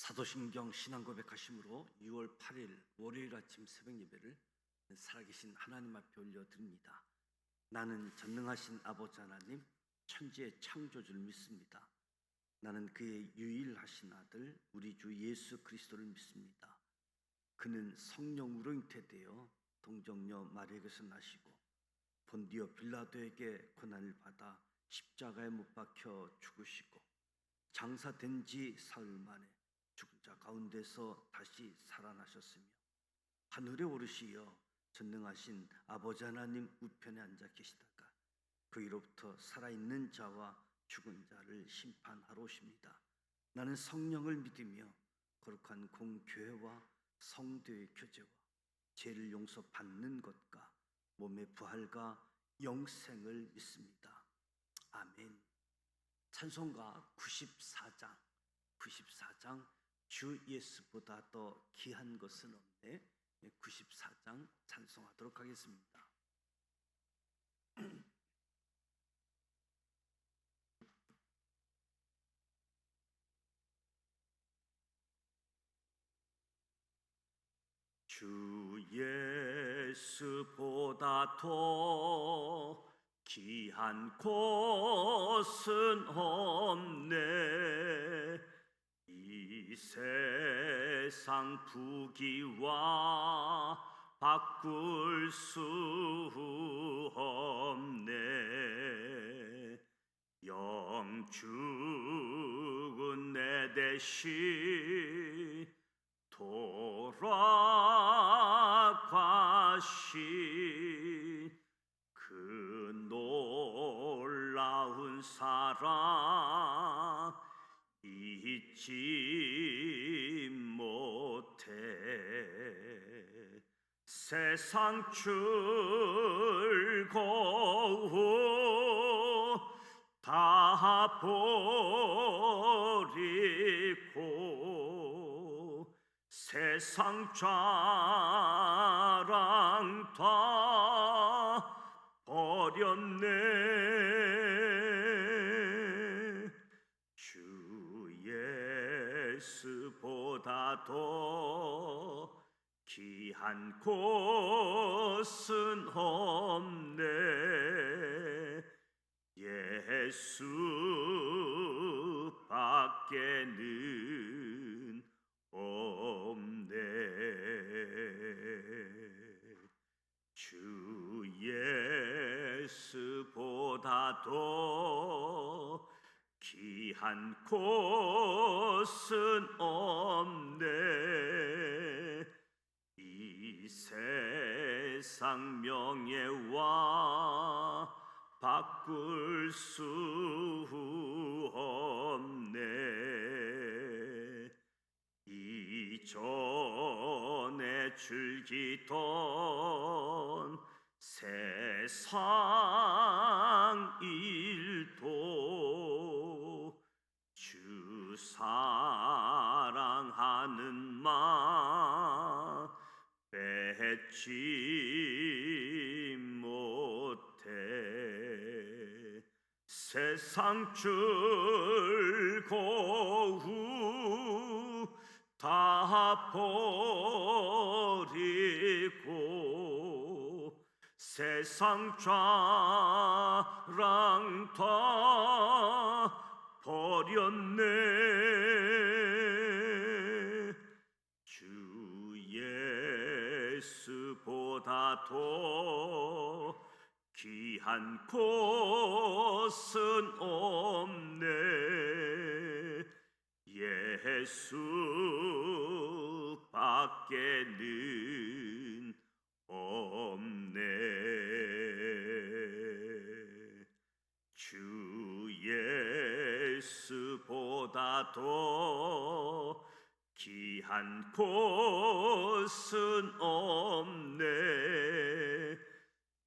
사도신경 신앙고백하심으로 6월 8일 월요일 아침 새벽 예배를 살아계신 하나님 앞에 올려드립니다. 나는 전능하신 아버지 하나님, 천지의 창조주를 믿습니다. 나는 그의 유일하신 아들 우리 주 예수 그리스도를 믿습니다. 그는 성령으로 잉태되어 동정녀 마리아에게서 나시고 본디오 빌라도에게 고난을 받아 십자가에 못 박혀 죽으시고 장사된 지 사흘 만에 죽은 자 가운데서 다시 살아나셨으며 하늘에 오르시어 전능하신 아버지 하나님 우편에 앉아 계시다가 그위로부터 살아있는 자와 죽은 자를 심판하러 오십니다. 나는 성령을 믿으며 거룩한 공교회와 성도의 교제와 죄를 용서받는 것과 몸의 부활과 영생을 믿습니다. 아멘. 찬송가 94장 주 예수보다 더 귀한 것은 없네. 94장 찬송하도록 하겠습니다. 주 예수보다 더 귀한 곳은 없네. 이 세상 부귀와 바꿀 수 없네. 영죽은 내 대신 돌아가신 그 놀라운 사랑 잊지 못해. 세상 즐거움 다 버리고 세상 자랑 다 버렸네. 주 예수보다 더 귀한 곳은 없네. 예수밖에는 없네. 주 예수보다 더 귀한 곳은 없네. 이 세상 명예와 바꿀 수 없네. 이전에 즐기던 세상 일도 주 사랑하는 마음 뺏지 못해. 세상 즐거움 다 버리고 세상 자랑 다 버렸네. 주 예수보다 더 귀한 곳은 없네. 예수밖에는 없네. 주 예수보다 더 귀한 곳은 없네.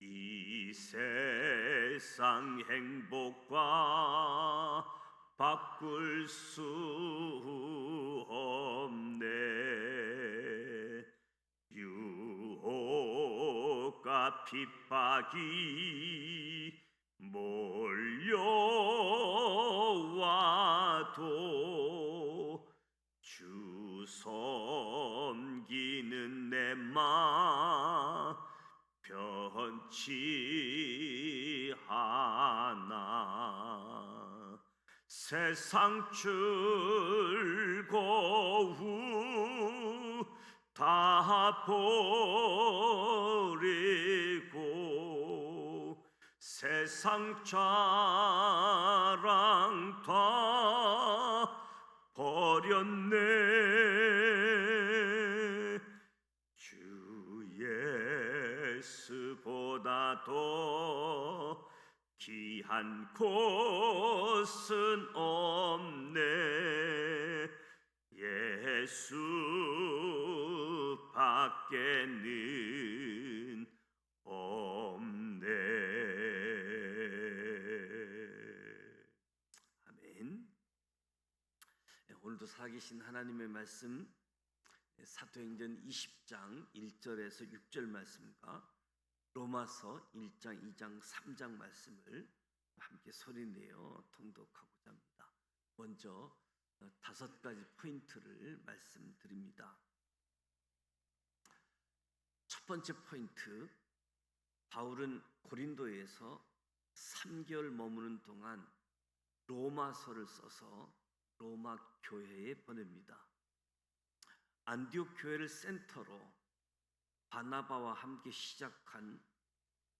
이 세상 행복과 바꿀 수 없네. 유혹과 핍박이 몰려와도 주 하나 세상 즐거움 다 버리고 세상 자랑 다 버렸네. 주 예수보다 더 귀한 곳은 없네. 예수 밖에는 없네. 아멘. 오늘도 살아계신 하나님의 말씀 사도행전 20장 1절에서 6절 말씀과 로마서 1장, 2장, 3장 말씀을 함께 소리내어 통독하고자 합니다. 먼저 5가지 포인트를 말씀드립니다. 첫 번째 포인트, 바울은 고린도에서 3개월 머무는 동안 로마서를 써서 로마 교회에 보냅니다. 안디옥 교회를 센터로 바나바와 함께 시작한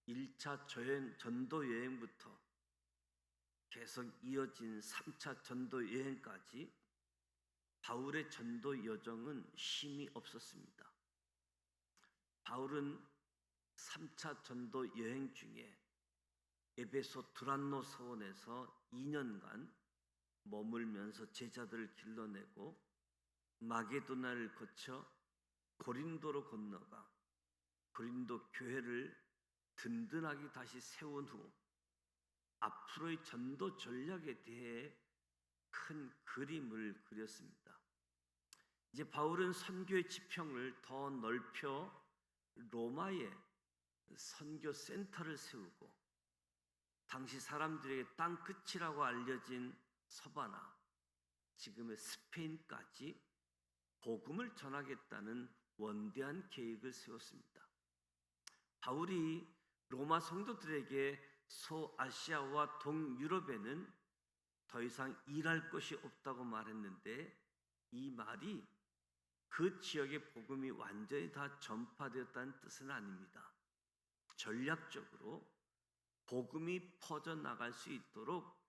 1차 전도 여행부터 계속 이어진 3차 전도 여행까지 바울의 전도 여정은 쉼이 없었습니다. 바울은 3차 전도 여행 중에 에베소 두란노 서원에서 2년간 머물면서 제자들을 길러내고 마게도나를 거쳐 고린도로 건너가 고린도 교회를 든든하게 다시 세운 후 앞으로의 전도 전략에 대해 큰 그림을 그렸습니다. 이제 바울은 선교의 지평을 더 넓혀 로마에 선교 센터를 세우고 당시 사람들에게 땅 끝이라고 알려진 서바나, 지금의 스페인까지 복음을 전하겠다는 원대한 계획을 세웠습니다. 바울이 로마 성도들에게 소아시아와 동유럽에는 더 이상 일할 것이 없다고 말했는데, 이 말이 그 지역의 복음이 완전히 다 전파되었다는 뜻은 아닙니다. 전략적으로 복음이 퍼져나갈 수 있도록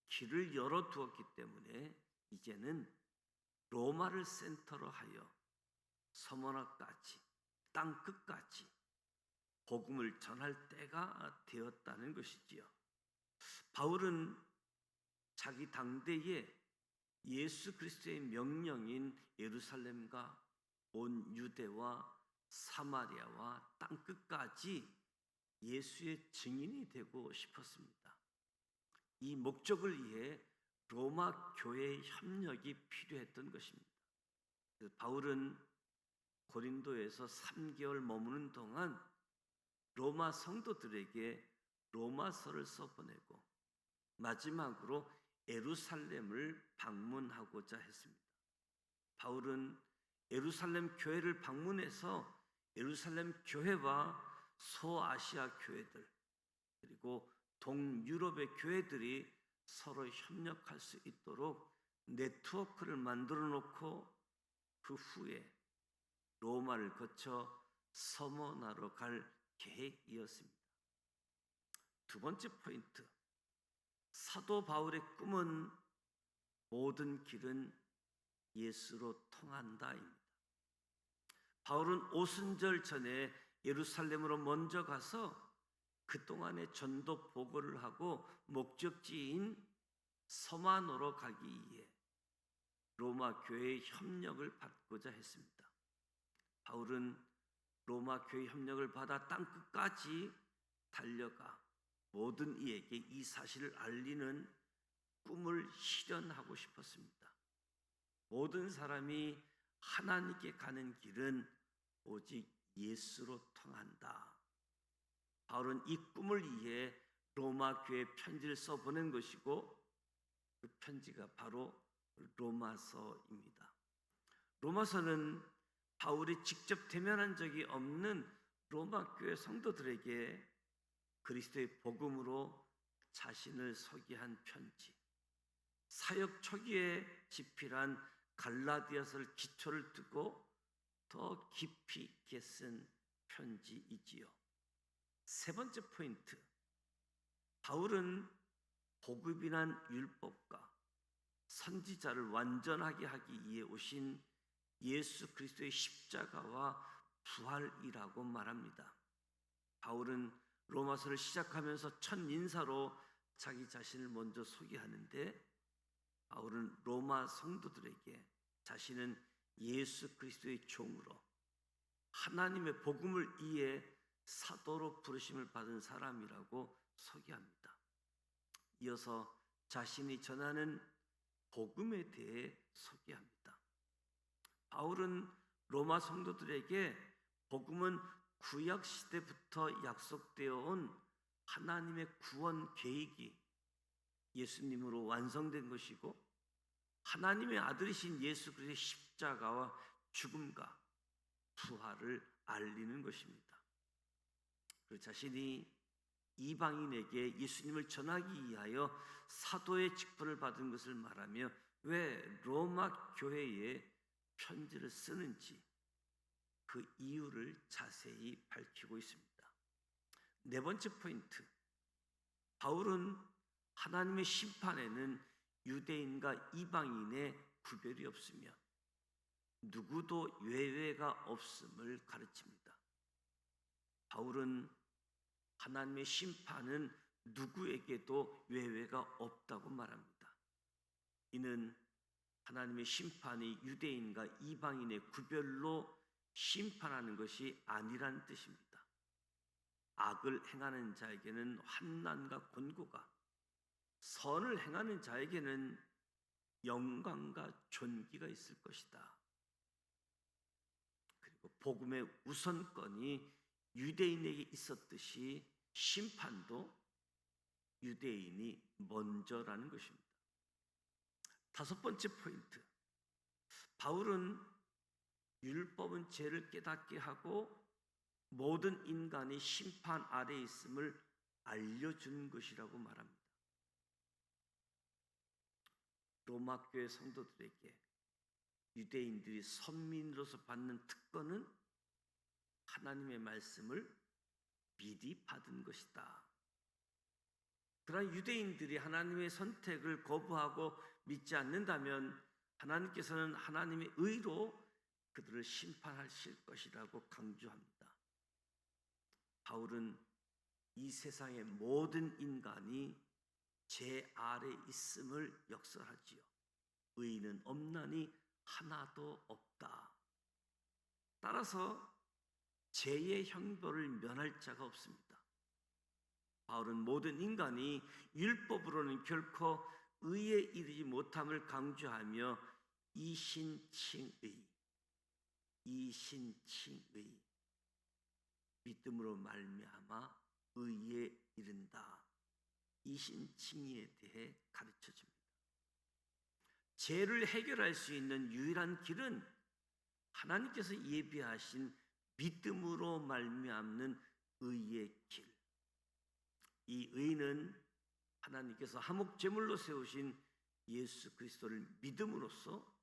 길을 열어두었기 때문에 이제는 로마를 센터로 하여 서머나까지 땅끝까지 복음을 전할 때가 되었다는 것이지요. 바울은 자기 당대에 예수 그리스도의 명령인 예루살렘과 온 유대와 사마리아와 땅끝까지 예수의 증인이 되고 싶었습니다. 이 목적을 위해 로마 교회의 협력이 필요했던 것입니다. 바울은 고린도에서 3개월 머무는 동안 로마 성도들에게 로마서를 써보내고 마지막으로 예루살렘을 방문하고자 했습니다. 바울은 예루살렘 교회를 방문해서 예루살렘 교회와 소아시아 교회들 그리고 동유럽의 교회들이 서로 협력할 수 있도록 네트워크를 만들어 놓고 그 후에 로마를 거쳐 서머나로 갈 계획이었습니다. 두 번째 포인트, 사도 바울의 꿈은 모든 길은 예수로 통한다입니다. 바울은 오순절 전에 예루살렘으로 먼저 가서 그동안의 전도 보고를 하고 목적지인 서만으로 가기 위해 로마 교회의 협력을 받고자 했습니다. 바울은 로마 교회 협력을 받아 땅끝까지 달려가 모든 이에게 이 사실을 알리는 꿈을 실현하고 싶었습니다. 모든 사람이 하나님께 가는 길은 오직 예수로 통한다. 바울은 이 꿈을 위해 로마 교회에 편지를 써보낸 것이고 그 편지가 바로 로마서입니다. 로마서는 바울이 직접 대면한 적이 없는 로마 교회 성도들에게 그리스도의 복음으로 자신을 소개한 편지, 사역 초기에 집필한 갈라디아서를 기초를 두고 더 깊이 있게 쓴 편지이지요. 세 번째 포인트, 바울은 복음이란 율법과 선지자를 완전하게 하기 위해 오신 예수 그리스도의 십자가와 부활이라고 말합니다. 바울은 로마서를 시작하면서 첫 인사로 자기 자신을 먼저 소개하는데, 바울은 로마 성도들에게 자신은 예수 그리스도의 종으로 하나님의 복음을 위해 사도로 부르심을 받은 사람이라고 소개합니다. 이어서 자신이 전하는 복음에 대해 소개합니다. 바울은 로마 성도들에게 복음은 구약 시대부터 약속되어 온 하나님의 구원 계획이 예수님으로 완성된 것이고, 하나님의 아들이신 예수 그리스도의 십자가와 죽음과 부활을 알리는 것입니다. 그리고 자신이 이방인에게 예수님을 전하기 위하여 사도의 직분을 받은 것을 말하며 왜 로마 교회에 편지를 쓰는지 그 이유를 자세히 밝히고 있습니다. 네 번째 포인트, 바울은 하나님의 심판에는 유대인과 이방인의 구별이 없으며 누구도 예외가 없음을 가르칩니다. 바울은 하나님의 심판은 누구에게도 예외가 없다고 말합니다. 이는 하나님의 심판이 유대인과 이방인의 구별로 심판하는 것이 아니란 뜻입니다. 악을 행하는 자에게는 환난과 곤고가, 선을 행하는 자에게는 영광과 존귀가 있을 것이다. 그리고 복음의 우선권이 유대인에게 있었듯이 심판도 유대인이 먼저라는 것입니다. 다섯 번째 포인트, 바울은 율법은 죄를 깨닫게 하고 모든 인간이 심판 아래에 있음을 알려준 것이라고 말합니다. 로마 교회 성도들에게 유대인들이 선민으로서 받는 특권은 하나님의 말씀을 미리 받은 것이다. 그러나 유대인들이 하나님의 선택을 거부하고 믿지 않는다면 하나님께서는 하나님의 의로 그들을 심판하실 것이라고 강조합니다. 바울은 이 세상의 모든 인간이 죄 아래 있음을 역설하지요. 의인은 없나니 하나도 없다. 따라서 죄의 형벌을 면할 자가 없습니다. 바울은 모든 인간이 율법으로는 결코 의에 이르지 못함을 강조하며 이신칭의 믿음으로 말미암아 의에 이른다, 이신칭의에 대해 가르쳐줍니다. 죄를 해결할 수 있는 유일한 길은 하나님께서 예비하신 믿음으로 말미암는 의의 길. 이 의는 하나님께서 화목제물로 세우신 예수 그리스도를 믿음으로써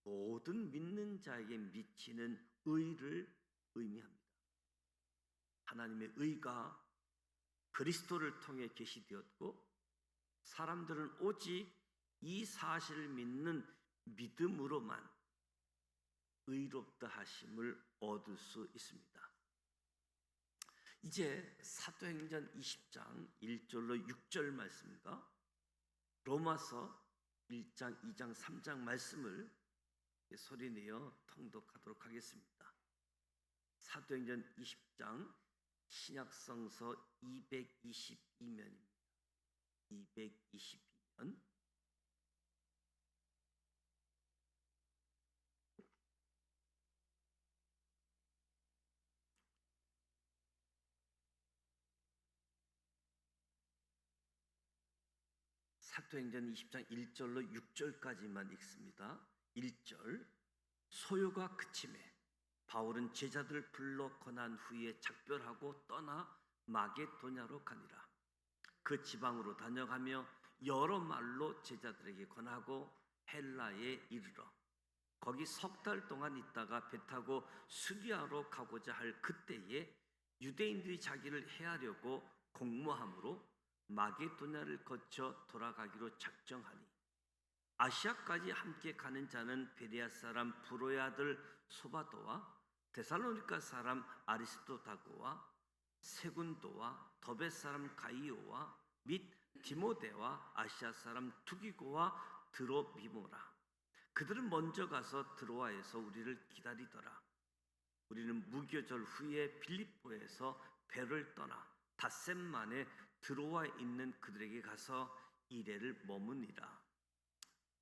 모든 믿는 자에게 미치는 의를 의미합니다. 하나님의 의가 그리스도를 통해 계시되었고, 사람들은 오직 이 사실을 믿는 믿음으로만 의롭다 하심을 얻을 수 있습니다. 이제 사도행전 20장 1절로 6절 말씀과 로마서 1장, 2장, 3장 말씀을 소리내어 통독하도록 하겠습니다. 사도행전 20장 신약성서 222면입니다. 222면. 사도행전 20장 1절로 6절까지만 읽습니다. 1절, 소요가 그침에 바울은 제자들을 불러 권한 후에 작별하고 떠나 마게도냐로 가니라. 그 지방으로 다녀가며 여러 말로 제자들에게 권하고 헬라에 이르러 거기 석 달 동안 있다가 배 타고 수리아로 가고자 할 그때에 유대인들이 자기를 해하려고 공모함으로 마게도냐를 거쳐 돌아가기로 작정하니 아시아까지 함께 가는 자는 베레아 사람 브로의 아들 소바도와 데살로니가 사람 아리스도다고와 세군도와 더베 사람 가이오와 및 디모데와 아시아 사람 투기고와 드로비모라. 그들은 먼저 가서 드로아에서 우리를 기다리더라. 우리는 무교절 후에 빌립보에서 배를 떠나 닷새 만에 드로아에 있는 그들에게 가서 이래를 머무니라.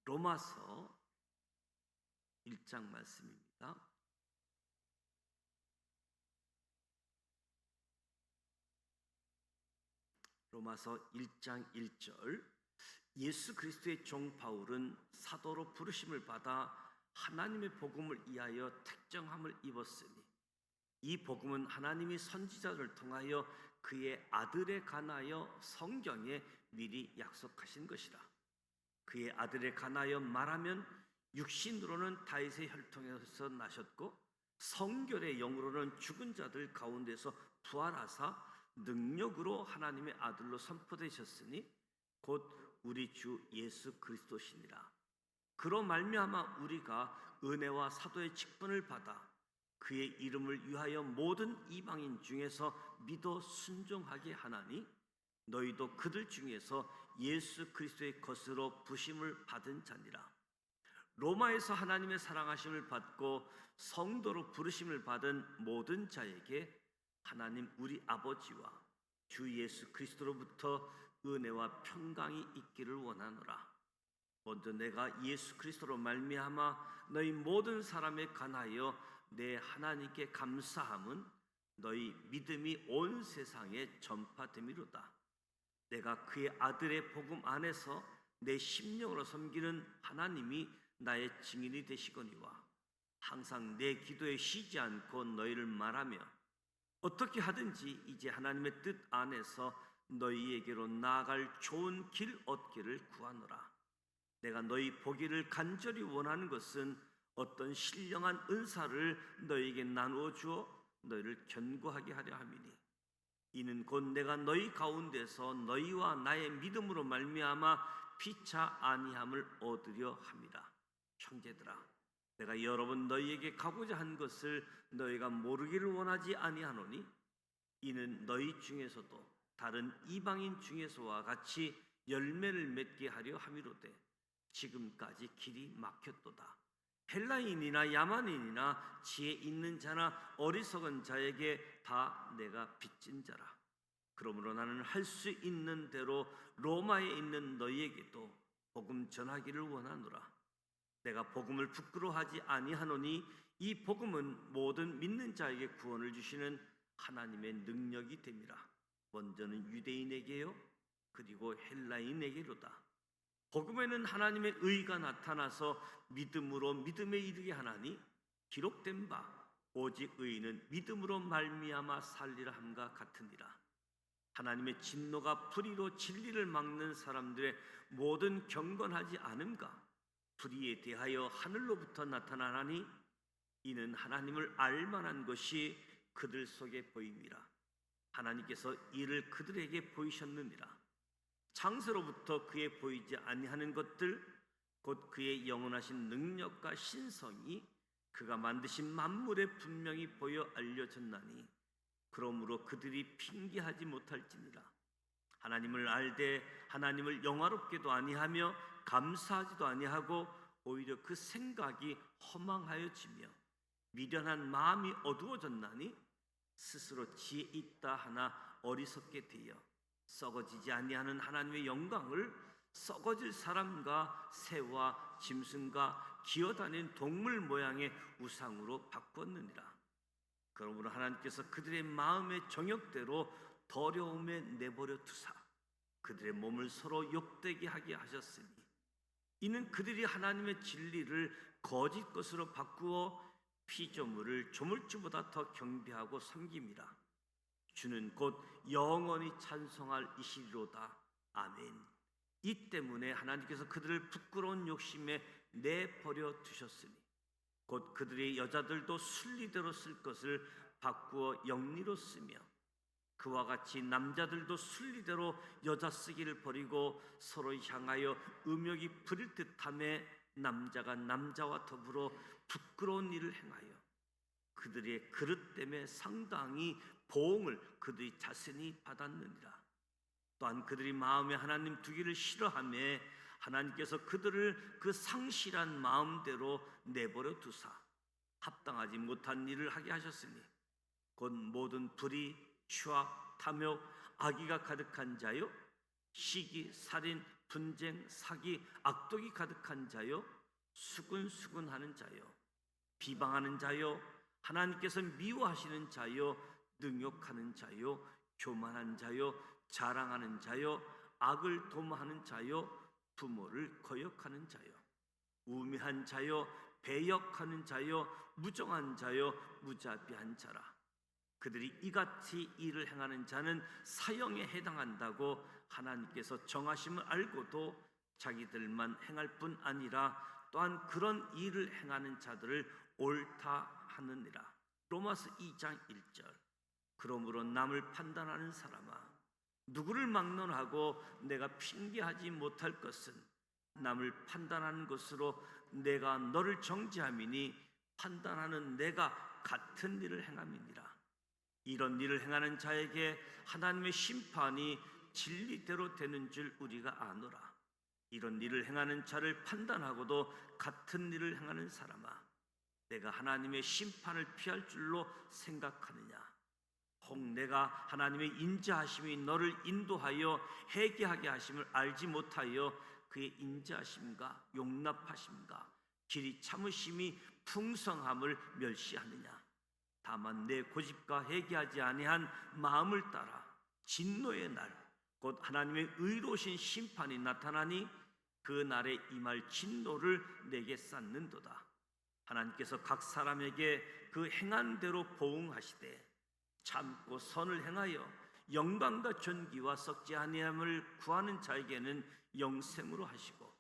로마서 1장 말씀입니다. 로마서 1장 1절. 예수 그리스도의 종 바울은 사도로 부르심을 받아 하나님의 복음을 위하여 택정함을 입었으니 이 복음은 하나님이 선지자를 통하여 그의 아들에 관하여 성경에 미리 약속하신 것이라. 그의 아들에 관하여 말하면 육신으로는 다윗의 혈통에서 나셨고 성결의 영으로는 죽은 자들 가운데서 부활하사 능력으로 하나님의 아들로 선포되셨으니 곧 우리 주 예수 그리스도시니라. 그로 말미암아 우리가 은혜와 사도의 직분을 받아 그의 이름을 위하여 모든 이방인 중에서 믿어 순종하게 하나니 너희도 그들 중에서 예수 그리스도의 것으로 부심을 받은 자니라. 로마에서 하나님의 사랑하심을 받고 성도로 부르심을 받은 모든 자에게 하나님 우리 아버지와 주 예수 그리스도로부터 은혜와 평강이 있기를 원하노라. 먼저 내가 예수 그리스도로 말미암아 너희 모든 사람에 관하여 내 하나님께 감사함은 너희 믿음이 온 세상에 전파됨이로다. 내가 그의 아들의 복음 안에서 내 심령으로 섬기는 하나님이 나의 증인이 되시거니와 항상 내 기도에 쉬지 않고 너희를 말하며 어떻게 하든지 이제 하나님의 뜻 안에서 너희에게로 나아갈 좋은 길 얻기를 구하노라. 내가 너희 보기를 간절히 원하는 것은 어떤 신령한 은사를 너희에게 나누어 주어 너희를 견고하게 하려 함이니 이는 곧 내가 너희 가운데서 너희와 나의 믿음으로 말미암아 피차 아니함을 얻으려 함이라. 형제들아, 내가 여러 번 너희에게 가고자 한 것을 너희가 모르기를 원하지 아니하노니 이는 너희 중에서도 다른 이방인 중에서와 같이 열매를 맺게 하려 함이로되 지금까지 길이 막혔도다. 헬라인이나 야만인이나 지혜 있는 자나 어리석은 자에게 다 내가 빚진 자라. 그러므로 나는 할 수 있는 대로 로마에 있는 너희에게도 복음 전하기를 원하노라. 내가 복음을 부끄러워하지 아니하노니 이 복음은 모든 믿는 자에게 구원을 주시는 하나님의 능력이 됨이라. 먼저는 유대인에게요 그리고 헬라인에게로다. 복음에는 하나님의 의가 나타나서 믿음으로 믿음에 이르게 하나니 기록된 바 오직 의인은 믿음으로 말미암아 살리라 함과 같으니라. 하나님의 진노가 불의로 진리를 막는 사람들의 모든 경건하지 않음과 불의에 대하여 하늘로부터 나타나나니 이는 하나님을 알만한 것이 그들 속에 보임이라. 하나님께서 이를 그들에게 보이셨느니라. 창세로부터 그에 보이지 아니하는 것들 곧 그의 영원하신 능력과 신성이 그가 만드신 만물에 분명히 보여 알려졌나니 그러므로 그들이 핑계하지 못할지니라. 하나님을 알되 하나님을 영화롭게도 아니하며 감사하지도 아니하고 오히려 그 생각이 허망하여지며 미련한 마음이 어두워졌나니 스스로 지혜 있다 하나 어리석게 되어 썩어지지 아니하는 하나님의 영광을 썩어질 사람과 새와 짐승과 기어다니는 동물 모양의 우상으로 바꿨느니라. 그러므로 하나님께서 그들의 마음의 정욕대로 더러움에 내버려 두사 그들의 몸을 서로 욕되게 하게 하셨으니 이는 그들이 하나님의 진리를 거짓 것으로 바꾸어 피조물을 조물주보다 더 경배하고 섬김이라. 주는 곧 영원히 찬송할 이시리로다. 아멘. 이 때문에 하나님께서 그들을 부끄러운 욕심에 내버려 두셨으니 곧 그들의 여자들도 순리대로 쓸 것을 바꾸어 영리로 쓰며 그와 같이 남자들도 순리대로 여자 쓰기를 버리고 서로 향하여 음욕이 부릴 듯하며 남자가 남자와 더불어 부끄러운 일을 행하여 그들의 그릇 때문에 상당히 보응을 그들이 자신이 받았느니라. 또한 그들이 마음에 하나님 두기를 싫어하며 하나님께서 그들을 그 상실한 마음대로 내버려 두사 합당하지 못한 일을 하게 하셨으니 곧 모든 불의, 추악, 탐욕, 악의가 가득한 자요, 시기, 살인, 분쟁, 사기, 악독이 가득한 자요, 수근수근하는 자요, 비방하는 자요, 하나님께서 미워하시는 자요, 능욕하는 자요, 교만한 자요, 자랑하는 자요, 악을 도모하는 자요, 부모를 거역하는 자요, 우매한 자요, 배역하는 자요, 무정한 자요, 무자비한 자라. 그들이 이같이 일을 행하는 자는 사형에 해당한다고 하나님께서 정하심을 알고도 자기들만 행할 뿐 아니라 또한 그런 일을 행하는 자들을 옳다 하느니라. 로마서 2장 1절. 그러므로 남을 판단하는 사람아, 누구를 막론하고 내가 핑계하지 못할 것은 남을 판단하는 것으로 내가 너를 정죄함이니 판단하는 내가 같은 일을 행함이니라. 이런 일을 행하는 자에게 하나님의 심판이 진리대로 되는 줄 우리가 아노라. 이런 일을 행하는 자를 판단하고도 같은 일을 행하는 사람아, 내가 하나님의 심판을 피할 줄로 생각하느냐? 혹 내가 하나님의 인자하심이 너를 인도하여 회개하게 하심을 알지 못하여 그의 인자하심과 용납하심과 길이 참으심이 풍성함을 멸시하느냐? 다만 내 고집과 회개하지 아니한 마음을 따라 진노의 날 곧 하나님의 의로우신 심판이 나타나니 그 날에 임할 진노를 내게 쌓는도다. 하나님께서 각 사람에게 그 행한 대로 보응하시되 참고 선을 행하여 영광과 존귀와 썩지 아니함을 구하는 자에게는 영생으로 하시고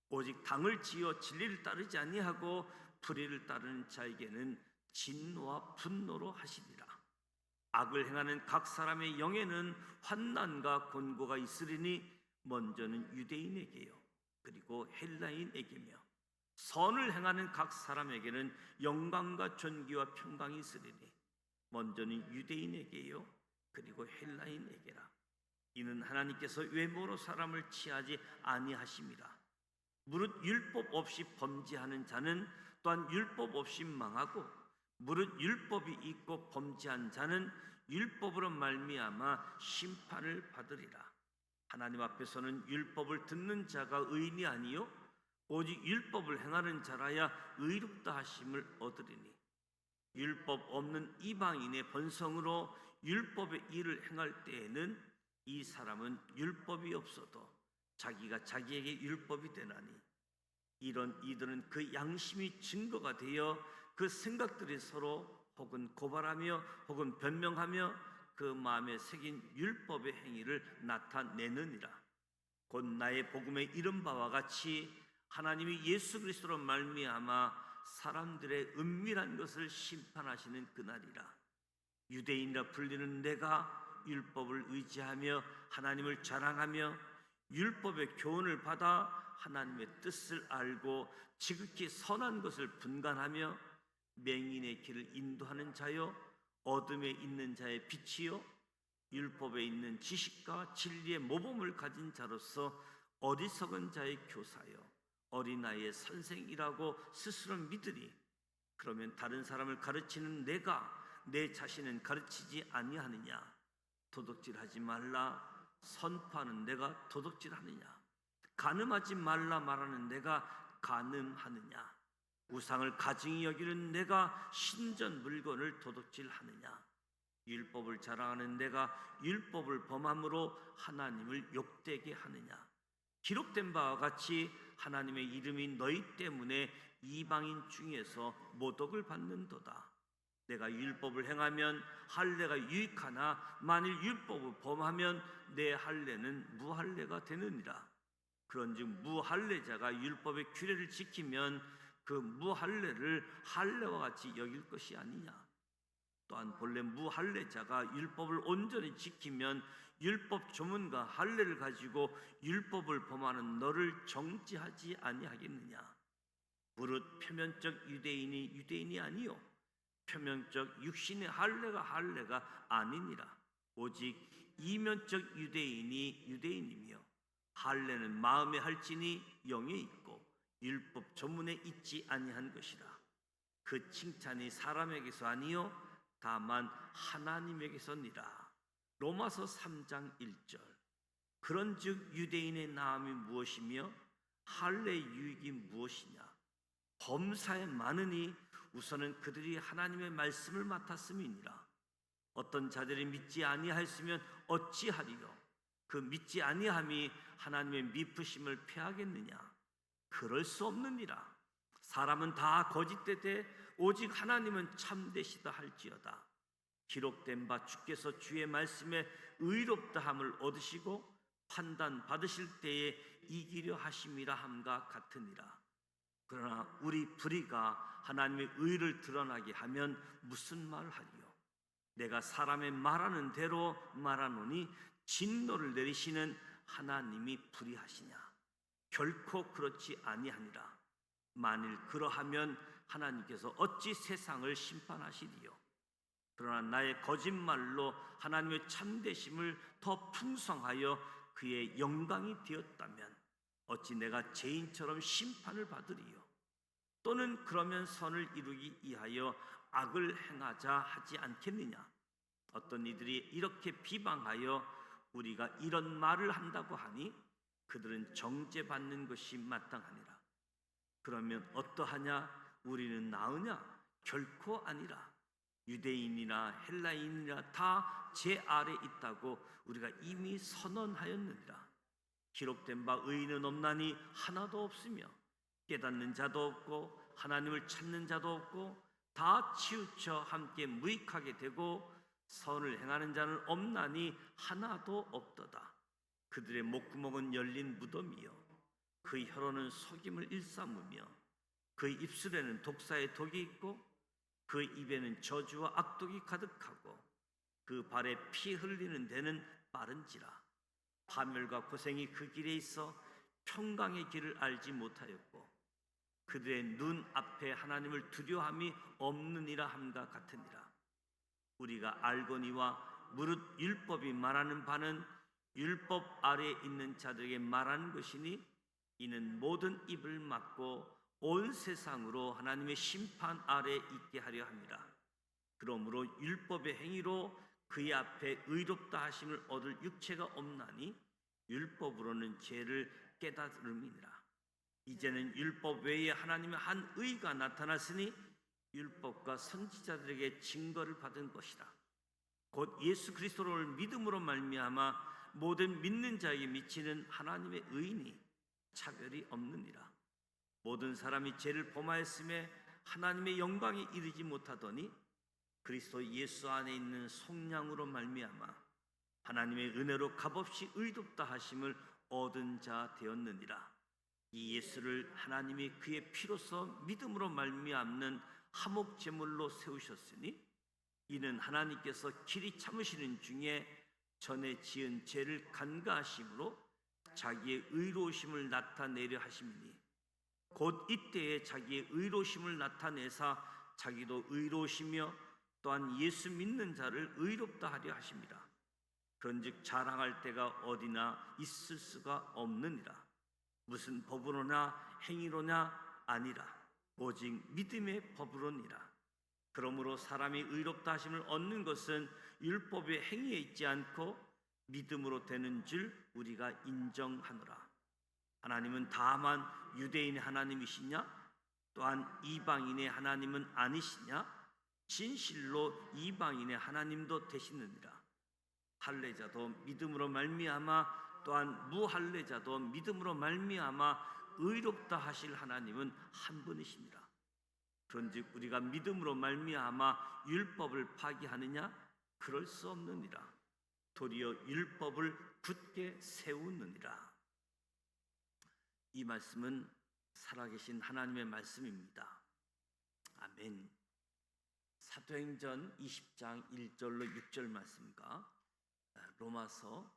오직 당을 지어 진리를 따르지 아니하고 불의를 따르는 자에게는 진노와 분노로 하시리라. 악을 행하는 각 사람의 영에는 환난과 곤고가 있으리니 먼저는 유대인에게요 그리고 헬라인에게며 선을 행하는 각 사람에게는 영광과 존귀와 평강이 있으리니 먼저는 유대인에게요 그리고 헬라인에게라. 이는 하나님께서 외모로 사람을 취하지 아니하심이라. 무릇 율법 없이 범죄하는 자는 또한 율법 없이 망하고 무릇 율법이 있고 범죄한 자는 율법으로 말미암아 심판을 받으리라. 하나님 앞에서는 율법을 듣는 자가 의인이 아니요 오직 율법을 행하는 자라야 의롭다 하심을 얻으리니 율법 없는 이방인의 번성으로 율법의 일을 행할 때에는 이 사람은 율법이 없어도 자기가 자기에게 율법이 되나니 이런 이들은 그 양심이 증거가 되어 그 생각들이 서로 혹은 고발하며 혹은 변명하며 그 마음에 새긴 율법의 행위를 나타내느니라. 곧 나의 복음에 이른 바와 같이 하나님이 예수 그리스도로 말미암아 사람들의 은밀한 것을 심판하시는 그날이라. 유대인이라 불리는 내가 율법을 의지하며 하나님을 자랑하며 율법의 교훈을 받아 하나님의 뜻을 알고 지극히 선한 것을 분간하며 맹인의 길을 인도하는 자요 어둠에 있는 자의 빛이요 율법에 있는 지식과 진리의 모범을 가진 자로서 어리석은 자의 교사요 어린아이의 선생이라고 스스로 믿으니 그러면 다른 사람을 가르치는 내가 내 자신은 가르치지 아니하느냐? 도둑질하지 말라 선포하는 내가 도둑질하느냐? 간음하지 말라 말하는 내가 간음하느냐? 우상을 가증히 여기는 내가 신전 물건을 도둑질하느냐? 율법을 자랑하는 내가 율법을 범함으로 하나님을 욕되게 하느냐? 기록된 바와 같이 하나님의 이름이 너희 때문에 이방인 중에서 모독을 받는도다. 내가 율법을 행하면 할례가 유익하나 만일 율법을 범하면 내 할례는 무할례가 되느니라. 그런즉 무할례자가 율법의 규례를 지키면 그 무할례를 할례와 같이 여길 것이 아니냐. 또한 본래 무할례자가 율법을 온전히 지키면 율법 조문과 할례를 가지고 율법을 범하는 너를 정죄하지 아니하겠느냐. 무릇 표면적 유대인이 유대인이 아니요 표면적 육신의 할례가 아니니라. 오직 이면적 유대인이 유대인이며 할례는 마음에 할지니 영에 있고 율법 조문에 있지 아니한 것이라. 그 칭찬이 사람에게서 아니요 다만 하나님에게서니라. 로마서 3장 1절. 그런즉 유대인의 나음이 무엇이며 할례의 유익이 무엇이냐. 범사에 많으니 우선은 그들이 하나님의 말씀을 맡았음이니라. 어떤 자들이 믿지 아니하였으면 어찌하리요. 그 믿지 아니함이 하나님의 미쁘심을 패하겠느냐. 그럴 수 없느니라. 사람은 다 거짓되되 오직 하나님은 참되시다 할지어다. 기록된 바 주께서 주의 말씀에 의롭다함을 얻으시고 판단 받으실 때에 이기려 하심이라 함과 같으니라. 그러나 우리 불의가 하나님의 의를 드러나게 하면 무슨 말을 하리요. 내가 사람의 말하는 대로 말하노니 진노를 내리시는 하나님이 불의하시냐. 결코 그렇지 아니하니라. 만일 그러하면 하나님께서 어찌 세상을 심판하시리요. 그러나 나의 거짓말로 하나님의 참되심을 더 풍성하여 그의 영광이 되었다면 어찌 내가 죄인처럼 심판을 받으리요. 또는 그러면 선을 이루기 위하여 악을 행하자 하지 않겠느냐. 어떤 이들이 이렇게 비방하여 우리가 이런 말을 한다고 하니 그들은 정죄받는 것이 마땅하니라. 그러면 어떠하냐? 우리는 나으냐? 결코 아니라. 유대인이나 헬라인이나 다 제 아래 있다고 우리가 이미 선언하였느니라. 기록된 바 의인은 없나니 하나도 없으며 깨닫는 자도 없고 하나님을 찾는 자도 없고 다 치우쳐 함께 무익하게 되고 선을 행하는 자는 없나니 하나도 없도다. 그들의 목구멍은 열린 무덤이요 그 혀로는 속임을 일삼으며 그 입술에는 독사의 독이 있고 그 입에는 저주와 악독이 가득하고 그 발에 피 흘리는 데는 빠른지라. 파멸과 고생이 그 길에 있어 평강의 길을 알지 못하였고 그들의 눈 앞에 하나님을 두려움이 없느니라 함과 같으니라. 우리가 알거니와 무릇 율법이 말하는 바는 율법 아래에 있는 자들에게 말하는 것이니 이는 모든 입을 막고 온 세상으로 하나님의 심판 아래에 있게 하려 함이라. 그러므로 율법의 행위로 그의 앞에 의롭다 하심을 얻을 육체가 없나니 율법으로는 죄를 깨달음이니라. 이제는 율법 외에 하나님의 한 의가 나타났으니 율법과 선지자들에게 증거를 받은 것이라. 곧 예수 그리스도를 믿음으로 말미암아 모든 믿는 자에게 미치는 하나님의 의인이 차별이 없느니라. 모든 사람이 죄를 범하였음에 하나님의 영광에 이르지 못하더니 그리스도 예수 안에 있는 속량으로 말미암아 하나님의 은혜로 값없이 의롭다 하심을 얻은 자 되었느니라. 이 예수를 하나님이 그의 피로서 믿음으로 말미암는 화목 제물로 세우셨으니 이는 하나님께서 길이 참으시는 중에 전에 지은 죄를 간과하심으로 자기의 의로우심을 나타내려 하심이니 곧 이때에 자기의 의로우심을 나타내사 자기도 의로우시며 또한 예수 믿는 자를 의롭다 하려 하십니다. 그런즉 자랑할 때가 어디나 있을 수가 없느니라. 무슨 법으로나 행위로냐 아니라 오직 믿음의 법으로니라. 그러므로 사람이 의롭다 하심을 얻는 것은 율법의 행위에 있지 않고 믿음으로 되는 줄 우리가 인정하노라. 하나님은 다만 유대인의 하나님이시냐? 또한 이방인의 하나님은 아니시냐? 진실로 이방인의 하나님도 되시느니라. 할례자도 믿음으로 말미암아 또한 무할례자도 믿음으로 말미암아 의롭다 하실 하나님은 한 분이시니라. 그런즉 우리가 믿음으로 말미암아 율법을 파기하느냐? 그럴 수 없느니라. 도리어 율법을 굳게 세우느니라. 이 말씀은 살아계신 하나님의 말씀입니다. 아멘. 사도행전 20장 1절로 6절 말씀과 로마서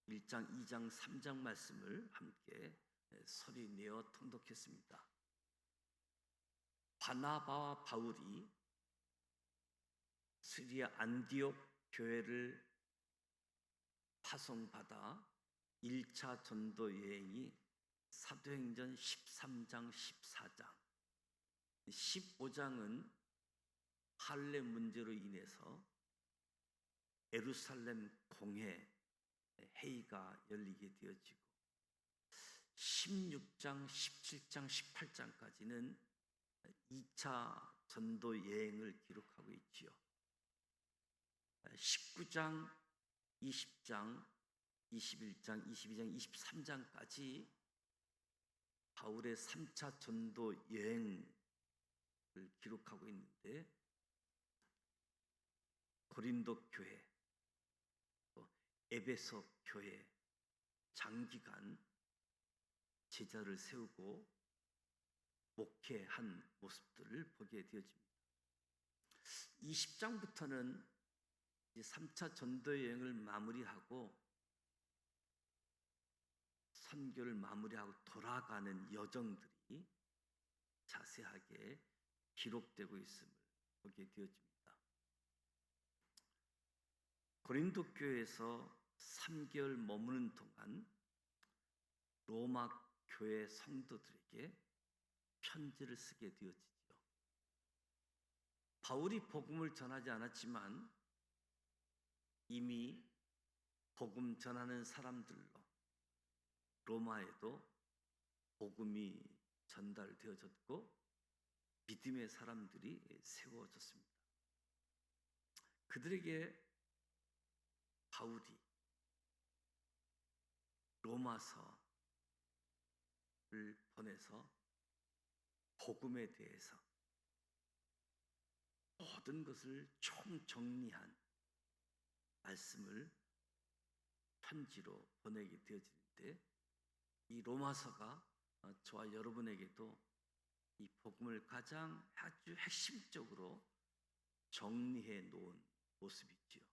1장 2장 3장 말씀을 함께 소리내어 통독했습니다. 바나바와 바울이 시리아 안디옥 교회를 파송받아 1차 전도 여행이 사도행전 13장 14장 15장은 할례 문제로 인해서 예루살렘 공회 회의가 열리게 되어지고 16장, 17장, 18장까지는 2차 전도 여행을 기록하고 있지요. 19장, 20장, 21장, 22장, 23장까지 바울의 3차 전도 여행을 기록하고 있는데 고린도 교회, 또 에베소 교회 장기간 제자를 세우고 목회한 모습들을 보게 되어집니다. 20장부터는 3차 전도 여행을 마무리하고 선교를 마무리하고 돌아가는 여정들이 자세하게 기록되고 있음을 보게 되어집니다. 고린도 교회에서 3개월 머무는 동안 로마 교회 성도들에게 편지를 쓰게 되어지죠. 바울이 복음을 전하지 않았지만 이미 복음 전하는 사람들로 로마에도 복음이 전달되어졌고 믿음의 사람들이 세워졌습니다. 그들에게 바울이 로마서를 보내서 복음에 대해서 모든 것을 총정리한 말씀을 편지로 보내게 되어지는데 이 로마서가 저와 여러분에게도 이 복음을 가장 아주 핵심적으로 정리해 놓은 모습이지요.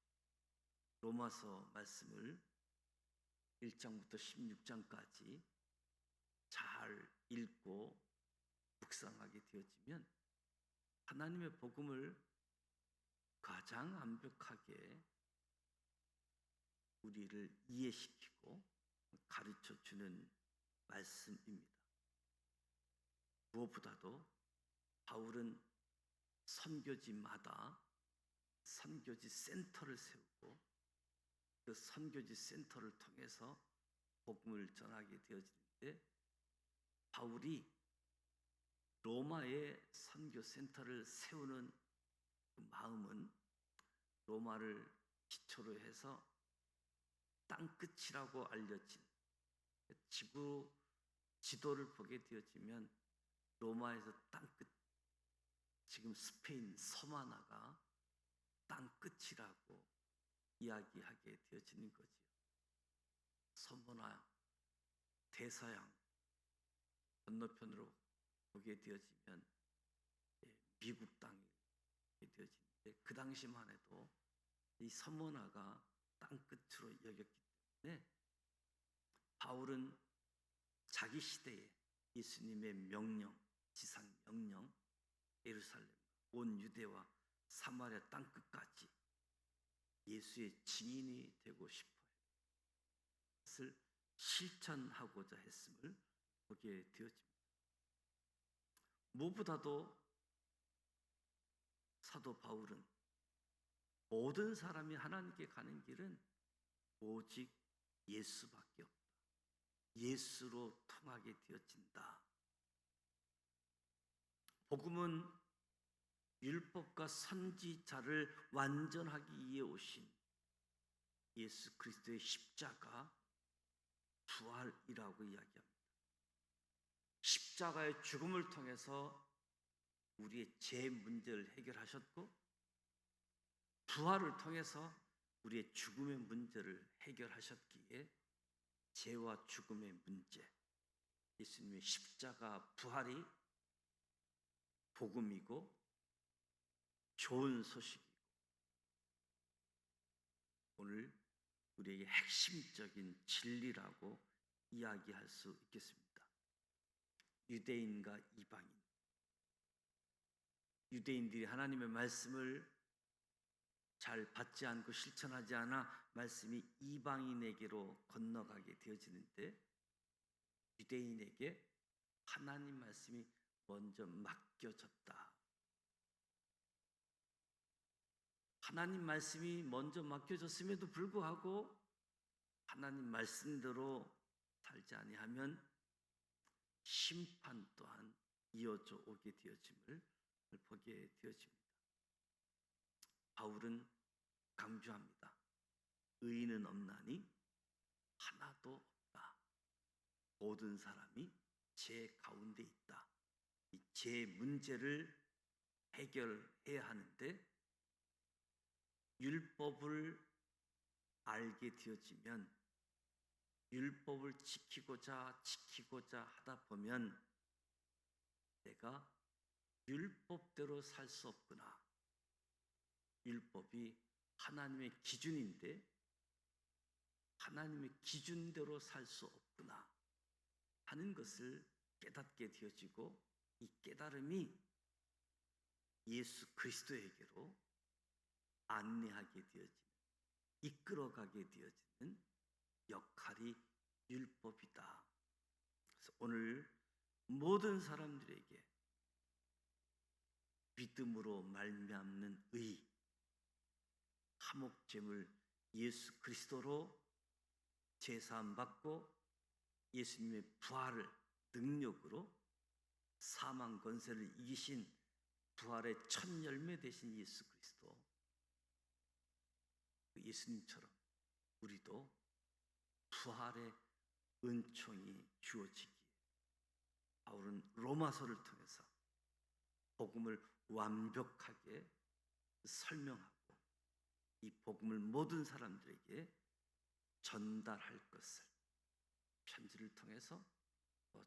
로마서 말씀을 1장부터 16장까지 잘 읽고 묵상하게 되어지면 하나님의 복음을 가장 완벽하게 우리를 이해시키고 가르쳐 주는 말씀입니다. 무엇보다도 바울은 선교지마다 선교지 센터를 세우고 그 선교지 센터를 통해서 복음을 전하게 되어지는데 바울이 로마의 선교 센터를 세우는 그 마음은 로마를 기초로 해서 땅끝이라고 알려진 지구 지도를 보게 되어지면 로마에서 땅끝, 지금 스페인 섬 하나가 땅끝이라고 이야기하게 되어지는 거지요. 섬 하나 대서양 건너편으로 보게 되어지면 미국 땅이 되어지는데 그 당시만 해도 이 섬 하나가 땅끝으로 여겼기 때문에 바울은 자기 시대에 예수님의 명령, 지상 명령, 예루살렘, 온 유대와 사마리아 땅끝까지 예수의 증인이 되고 싶어요. 그것을 실천하고자 했음을 보게 되어집니다. 무엇보다도 사도 바울은 모든 사람이 하나님께 가는 길은 오직 예수밖에 없다. 예수로 통하게 되어진다. 복음은 율법과 선지자를 완전하기 위해 오신 예수 그리스도의 십자가 부활이라고 이야기합니다. 십자가의 죽음을 통해서 우리의 죄 문제를 해결하셨고 부활을 통해서 우리의 죽음의 문제를 해결하셨기에 죄와 죽음의 문제, 예수님의 십자가 부활이 복음이고 좋은 소식이고 오늘 우리에게 핵심적인 진리라고 이야기할 수 있겠습니다. 유대인과 이방인, 유대인들이 하나님의 말씀을 잘 받지 않고 실천하지 않아 말씀이 이방인에게로 건너가게 되어지는데 유대인에게 하나님 말씀이 먼저 맡겨졌다. 하나님 말씀이 먼저 맡겨졌음에도 불구하고 하나님 말씀대로 살지 아니하면 심판 또한 이어져 오게 되어짐을 보게 되어집니다. 바울은 강조합니다. 의인은 없나니 하나도 없다. 모든 사람이 죄 가운데 있다. 이 죄 문제를 해결해야 하는데 율법을 알게 되어지면 율법을 지키고자 하다 보면 내가 율법대로 살 수 없구나. 율법이 하나님의 기준인데 하나님의 기준대로 살 수 없구나 하는 것을 깨닫게 되어지고 이 깨달음이 예수 그리스도에게로 안내하게 되어지는, 이끌어가게 되어지는 역할이 율법이다. 그래서 오늘 모든 사람들에게 믿음으로 말미암는 의, 화목제물 예수 그리스도로 제사함 받고 예수님의 부활을 능력으로 사망 권세를 이기신 부활의 첫 열매 되신 예수 그리스도, 예수님처럼 우리도 부활의 은총이 주어지기에 바울은 로마서를 통해서 복음을 완벽하게 설명하고 이 복음을 모든 사람들에게 전달할 것을 편지를 통해서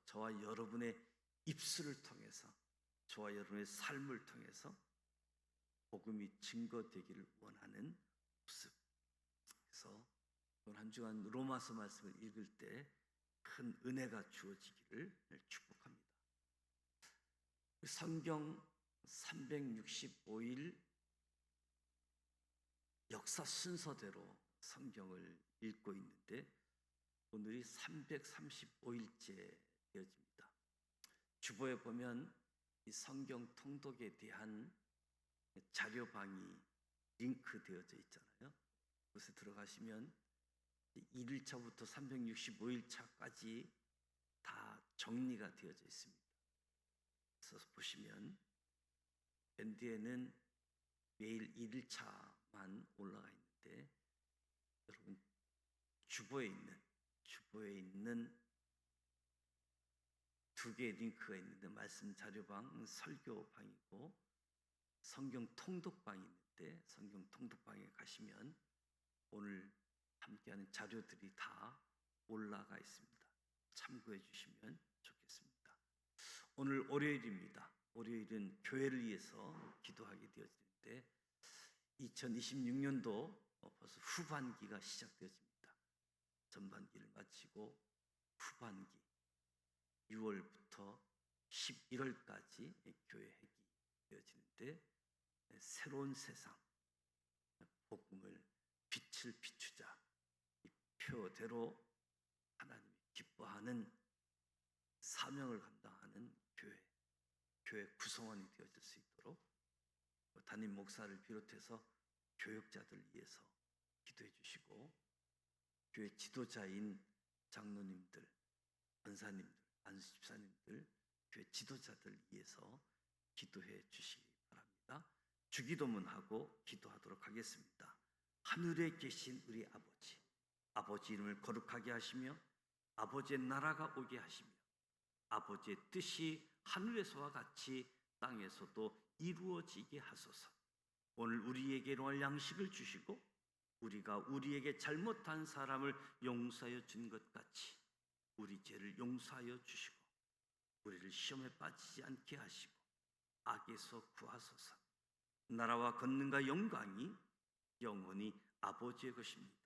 저와 여러분의 입술을 통해서 저와 여러분의 삶을 통해서 복음이 증거되기를 원하는 모습. 그래서 오늘 한 주간 로마서 말씀을 읽을 때 큰 은혜가 주어지기를 축복합니다. 성경 365일 역사 순서대로 성경을 읽고 있는데 오늘이 335일째 되어집니다. 주보에 보면 이 성경 통독에 대한 자료방이 링크 되어져 있잖아요. 그곳에 들어가시면 1일차부터 365일차까지 다 정리가 되어져 있습니다. 그래서 보시면 맨 뒤에는 매일 1일차만 올라가 있는데 여러분 주보에 있는 두 개의 링크가 있는데 말씀 자료방, 설교방이고 성경 통독방이 있는데 성경 통독방에 가시면 오늘 함께하는 자료들이 다 올라가 있습니다. 참고해 주시면 좋겠습니다. 오늘 월요일입니다. 월요일은 교회를 위해서 기도하게 되어지는데 2026년도 벌써 후반기가 시작되어집니다. 전반기를 마치고 후반기 6월부터 11월까지 교회 회기 되어지는데 새로운 세상, 복음을 빛을 비추자 이 표대로 하나님이 기뻐하는 사명을 감당하는 교회 구성원이 되어질 수 있도록 담임 목사를 비롯해서 교육자들 위해서 기도해 주시고 교회 지도자인 장로님들, 권사님들, 안수집사님들, 교회 지도자들 위해서 기도해 주시기 바랍니다. 주기도문하고 기도하도록 하겠습니다. 하늘에 계신 우리 아버지, 아버지 이름을 거룩하게 하시며 아버지의 나라가 오게 하시며 아버지의 뜻이 하늘에서와 같이 땅에서도 이루어지게 하소서. 오늘 우리에게 일용할 양식을 주시고 우리가 우리에게 잘못한 사람을 용서하여 준 것 같이 우리 죄를 용서하여 주시고 우리를 시험에 빠지지 않게 하시고 악에서 구하소서. 나라와 권능과 영광이 영원히 아버지의 것입니다.